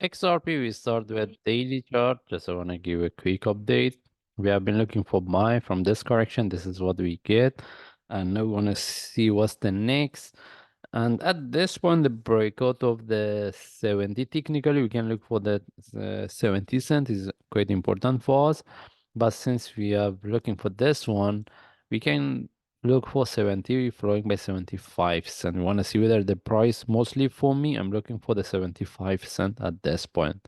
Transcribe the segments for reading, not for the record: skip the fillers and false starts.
XRP, we start with daily chart. Just I want to give a quick update. We have been looking for buy from this correction. This is what we get. And now we want to see what's the next. And at this point, the breakout of the 70, technically, we can look for the 70 cent is quite important for us. But since we are looking for this one, we can look for 70 following by 75 cent. We want to see whether the price, mostly for me, I'm looking for the 75 cent at this point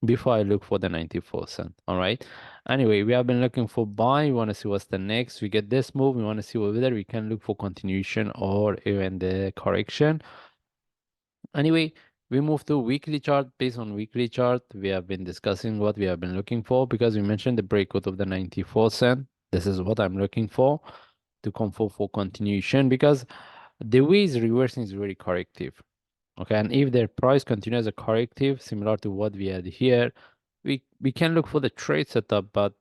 before I look for the 94 cent. All right. Anyway, we have been looking for buy. We want to see what's the next. We get this move. We want to see whether we can look for continuation or even the correction. Anyway, we move to weekly chart. Based on weekly chart, we have been discussing what we have been looking for because we mentioned the breakout of the 94 cent. This is what I'm looking for to come for continuation because the way is reversing is very corrective. Okay, and if their price continues a corrective similar to what we had here, we can look for the trade setup, but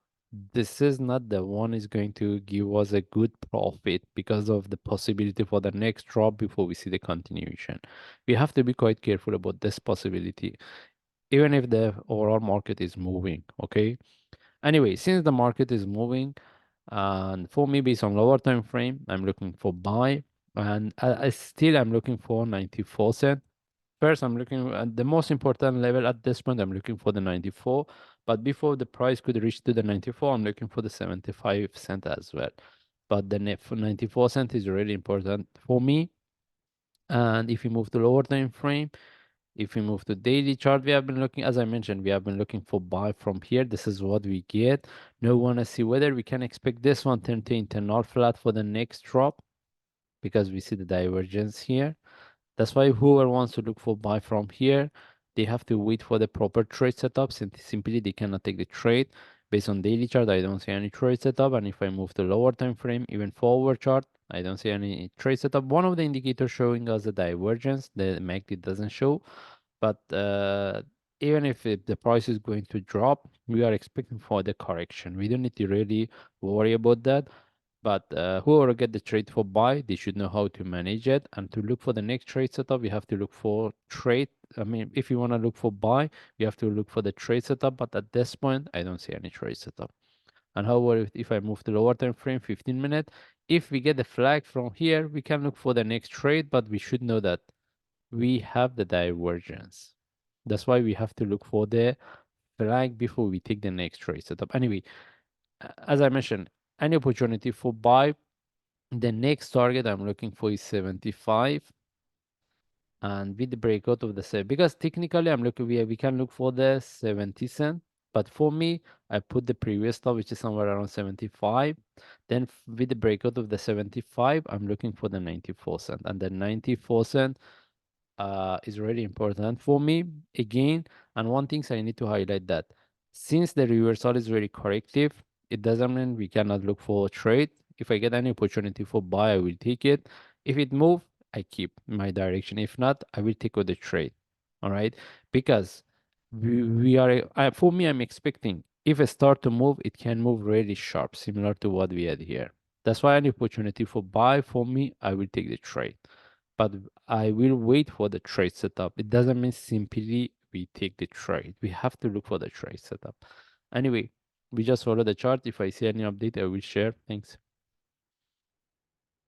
this is not the one is going to give us a good profit because of the possibility for the next drop before we see the continuation. We have to be quite careful about this possibility, even if the overall market is moving. Okay. Anyway, since the market is moving, and for me, based on lower time frame, I'm looking for buy, and I still I'm looking for 94 cent. First, I'm looking at the most important level at this point. I'm looking for the 94, but before the price could reach to the 94, I'm looking for the 75 cent as well. But the 94 cent is really important for me. And if we move to lower time frame, if we move to daily chart, we have been looking, as I mentioned, we have been looking for buy from here. This is what we get. Now we want to see whether we can expect this one turn to internal flat for the next drop because we see the divergence here. That's why whoever wants to look for buy from here, they have to wait for the proper trade setup. Simply, they cannot take the trade. Based on daily chart, I don't see any trade setup. And if I move to lower time frame, even forward chart, I don't see any trade setup. One of the indicators showing us the divergence, the MACD doesn't show. But even if the price is going to drop, we are expecting for the correction. We don't need to really worry about that. But whoever get the trade for buy, they should know how to manage it. And to look for the next trade setup, we have to look for trade. I mean, if you want to look for buy, you have to look for the trade setup. But at this point, I don't see any trade setup. And however, if I move to lower time frame, 15 minute, if we get the flag from here, we can look for the next trade. But we should know that we have the divergence. That's why we have to look for the flag before we take the next trade setup. Anyway, as I mentioned, any opportunity for buy, the next target I'm looking for is 75, and with the breakout of the set, because technically I'm looking, we can look for the 70 cent, but for me, I put the previous top, which is somewhere around 75. Then with the breakout of the 75, I'm looking for the 94 cent, and the 94 cent is really important for me again. And one thing I need to highlight that since the reversal is very corrective, it doesn't mean we cannot look for a trade. If I get any opportunity for buy, I will take it. If it move, I keep my direction. If not, I will take out the trade. All right, because we are for me, I'm expecting if it start to move, it can move really sharp, similar to what we had here. That's why any opportunity for buy for me, I will take the trade, but I will wait for the trade setup. It doesn't mean simply we take the trade. We have to look for the trade setup. Anyway, we just follow the chart. If I see any update, I will share. Thanks.